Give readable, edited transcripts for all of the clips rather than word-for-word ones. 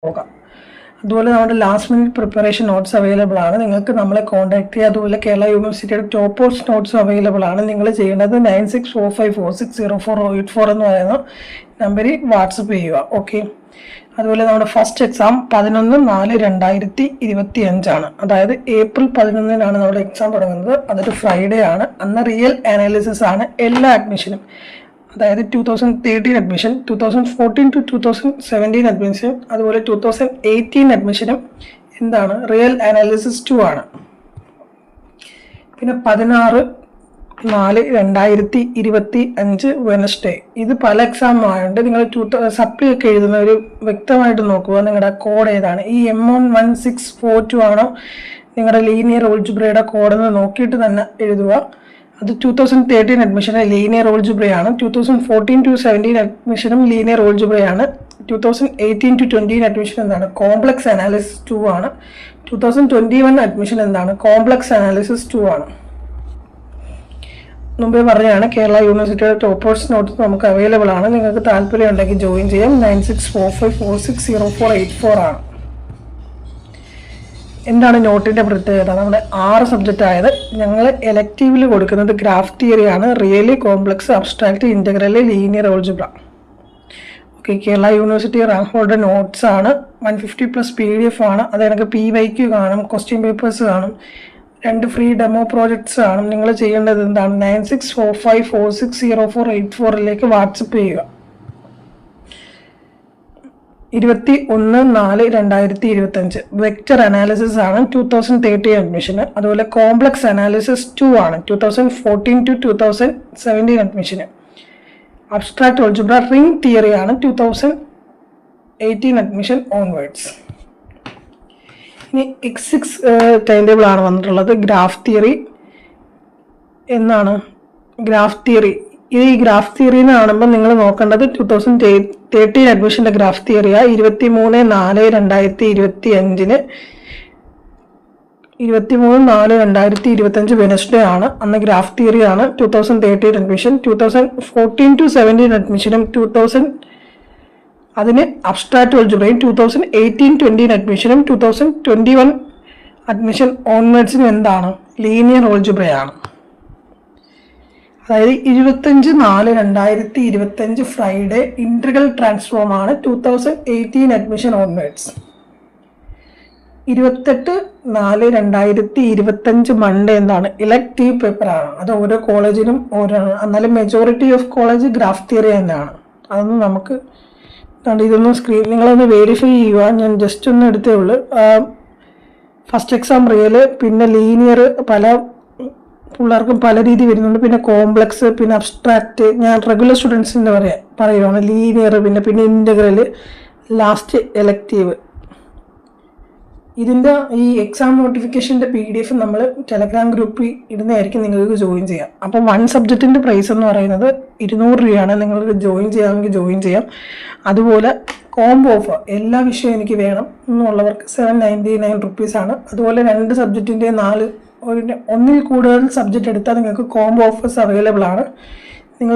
നോക്കാം. അതുപോലെ നമ്മുടെ last minute preparation notes available ആണ്. നിങ്ങൾക്ക് നമ്മളെ കോൺടാക്ട് ചെയ്യുക. അതുപോലെ കേരള യൂണിവേഴ്സിറ്റിയുടെ ടോപ്പേഴ്സ് നോട്ട്സ് അവൈലബിൾ ആണ്. നിങ്ങൾ ചെയ്യേണ്ടത് 9645460484 എന്ന് പറയുന്ന നമ്പറിൽ വാട്സപ്പ് ചെയ്യുക. ഓക്കെ. അതുപോലെ നമ്മുടെ ഫസ്റ്റ് എക്സാം 11/4/2025 ആണ്. അതായത് April 11 നമ്മുടെ എക്സാം തുടങ്ങുന്നത്. അതൊരു ഫ്രൈഡേ ആണ്. അന്ന് റിയൽ അനാലിസിസ് ആണ് എല്ലാ അഡ്മിഷനും. അതായത് 2013 അഡ്മിഷൻ, 2014 to 2017 അഡ്മിഷൻ, അതുപോലെ 2018 അഡ്മിഷനും എന്താണ് റിയൽ അനാലിസിസ് 2 ആണ്. പിന്നെ 16/4/2025 വെനസ്ഡേ. ഇത് പല എക്സാം ആയതുകൊണ്ട് നിങ്ങൾ സപ്ലി ഒക്കെ എഴുതുന്നവർ വ്യക്തമായിട്ട് നോക്കുക നിങ്ങളുടെ കോഡ് ഏതാണ്. ഈ M11642 ആണോ നിങ്ങളുടെ ലീനിയർ ഓൾജിബ്രയുടെ കോഡെന്ന് നോക്കിയിട്ട് തന്നെ എഴുതുക. അത് 2013 അഡ്മിഷന് ലീനിയർ ഓൾജിബ്രയാണ്. 2014 to 17 അഡ്മിഷനും ലീനിയർ ഓൾജിബ്രയാണ്. 2018 to 20 അഡ്മിഷൻ എന്താണ് കോംപ്ലക്സ് അനാലിസിസ് 2 ആണ്. 2021 അഡ്മിഷൻ എന്താണ് കോംപ്ലക്സ് അനാലിസിസ് 2 ആണ്. മുമ്പേ പറഞ്ഞാണ് കേരള യൂണിവേഴ്സിറ്റിയുടെ ടോപ്പേഴ്സ് നോട്ട്സ് നമുക്ക് അവൈലബിൾ ആണ്. നിങ്ങൾക്ക് താല്പര്യം ഉണ്ടെങ്കിൽ ജോയിൻ ചെയ്യാം. 9645460484 ആണ്. എന്താണ് നോട്ടിൻ്റെ പ്രത്യേകത? നമ്മുടെ 6 സബ്ജക്റ്റ് ആയത് ഞങ്ങൾ എലക്റ്റീവിൽ കൊടുക്കുന്നത് ഗ്രാഫ് തിയറി ആണ്, really complex, abstract, integral, linear algebra. Okay. Kerala university rank holder notes ആണ്. 150+ PDF ആണ്. അത് എനിക്ക് PYQ കാണും, ക്വസ്റ്റ്യൻ പേപ്പേഴ്സ് കാണും, 2 ഫ്രീ ഡെമോ പ്രോജക്ട്സ് കാണും. നിങ്ങൾ ചെയ്യേണ്ടത് എന്താണ് 9645460484 വാട്സപ്പ് ചെയ്യുക. 21/4/2025 വെക്റ്റർ അനാലിസിസ് ആണ് 2013 അഡ്മിഷന്. അതുപോലെ കോംപ്ലക്സ് അനാലിസിസ് 2 ആണ് 2014 to 2017 അഡ്മിഷന്. അബ്സ്ട്രാക്ട് ഓൾജിബ്ര റിംഗ് തിയറി ആണ് 2018 അഡ്മിഷൻ ഓൺവേർഡ്സ്. ഇനി X6 ടൈം ടേബിൾ ആണ് വന്നിട്ടുള്ളത്. ഗ്രാഫ് തിയറി എന്നാണ് ഗ്രാഫ് തിയറി. ഈ ഗ്രാഫ് തിയറി എന്ന് കാണുമ്പോൾ നിങ്ങൾ നോക്കേണ്ടത് 2013 അഡ്മിഷൻ്റെ ഗ്രാഫ് തിയറിയാണ്. 23/4/2025 23/4/2025 വെനസ്ഡേ ആണ്. അന്ന് ഗ്രാഫ് തിയറി ആണ്. 2013 അഡ്മിഷൻ, 2014 to 17 അഡ്മിഷനും അതിന് അബ്സ്ട്രാക്ട് ഓൾജിബ്രയും 2018-20 അഡ്മിഷനും 2021 അഡ്മിഷൻ ഓൺവേർഡ്സിനും എന്താണ് ലീനിയർ ഓൾജിബ്രയാണ്. അതായത് 25/4/2025 ഫ്രൈഡേ ഇൻറ്റഗ്രൽ ട്രാൻസ്ഫോം ആണ്. 2018 അഡ്മിഷൻ ഓൺവേർഡ്സ്. 28/4/2025 മൺഡേ എന്താണ് ഇലക്റ്റീവ് പേപ്പറാണ്. അത് ഓരോ കോളേജിനും ഓരോന്ന്. എന്നാലും majority of college graph theory തന്നെയാണ്. അതൊന്നും നമുക്ക് ഇതൊന്നും നിങ്ങളൊന്ന് വെരിഫൈ ചെയ്യുക. ഞാൻ ജസ്റ്റ് ഒന്ന് എടുത്തേ ഉള്ളൂ. ഫസ്റ്റ് എക്സാം റിയല്, പിന്നെ ലീനിയർ പല പിള്ളേർക്കും പല രീതി വരുന്നുണ്ട്. പിന്നെ കോംപ്ലക്സ്, പിന്നെ അബ്സ്ട്രാക്റ്റ്. ഞാൻ റെഗുലർ സ്റ്റുഡൻസിൻ്റെ പറയുവാണ് ലീനിയർ, പിന്നെ ഇൻ്റഗ്രല്, ലാസ്റ്റ് എലക്റ്റീവ്. ഇതിൻ്റെ ഈ എക്സാം നോട്ടിഫിക്കേഷൻ്റെ PDF നമ്മൾ ടെലഗ്രാം ഗ്രൂപ്പിൽ ഇടുന്നതായിരിക്കും. നിങ്ങൾക്ക് ജോയിൻ ചെയ്യാം. അപ്പോൾ 1 സബ്ജക്റ്റിൻ്റെ പ്രൈസ് എന്ന് പറയുന്നത് 200 രൂപയാണ്. നിങ്ങൾക്ക് ജോയിൻ ചെയ്യാമെങ്കിൽ ജോയിൻ ചെയ്യാം. അതുപോലെ കോംബോ ഓഫർ എല്ലാ വിഷയവും എനിക്ക് വേണം എന്നുള്ളവർക്ക് 799 rupees-ആണ്. അതുപോലെ 2 സബ്ജക്റ്റിൻ്റെ 1-ൽ കൂടുതൽ സബ്ജക്റ്റ് എടുത്താൽ നിങ്ങൾക്ക് കോംബോ ഓഫേഴ്സ് അവൈലബിൾ ആണ്. നിങ്ങൾ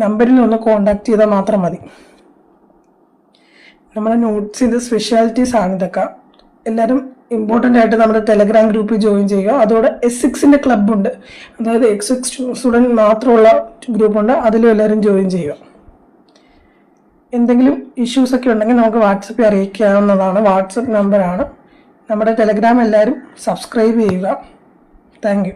നമ്പറിൽ ഒന്ന് കോൺടാക്ട് ചെയ്താൽ മാത്രം മതി. നമ്മുടെ നോട്ട്സിൻ്റെ സ്പെഷ്യാലിറ്റീസ് ആണ് ഇതൊക്കെ. എല്ലാവരും ഇമ്പോർട്ടൻ്റ് ആയിട്ട് നമ്മുടെ ടെലഗ്രാം ഗ്രൂപ്പിൽ ജോയിൻ ചെയ്യുക. അതോടെ S6-ൻ്റെ ക്ലബ്ബുണ്ട്. അതായത് X6 സ്റ്റുഡൻറ്റ് മാത്രമുള്ള ഗ്രൂപ്പുണ്ട്. അതിലും എല്ലാവരും ജോയിൻ ചെയ്യുക. എന്തെങ്കിലും ഇഷ്യൂസൊക്കെ ഉണ്ടെങ്കിൽ നമുക്ക് വാട്സപ്പിൽ അറിയിക്കാവുന്നതാണ്. വാട്സപ്പ് നമ്പറാണ്. നമ്മുടെ ടെലഗ്രാം എല്ലാവരും സബ്സ്ക്രൈബ് ചെയ്യുക. Thank you.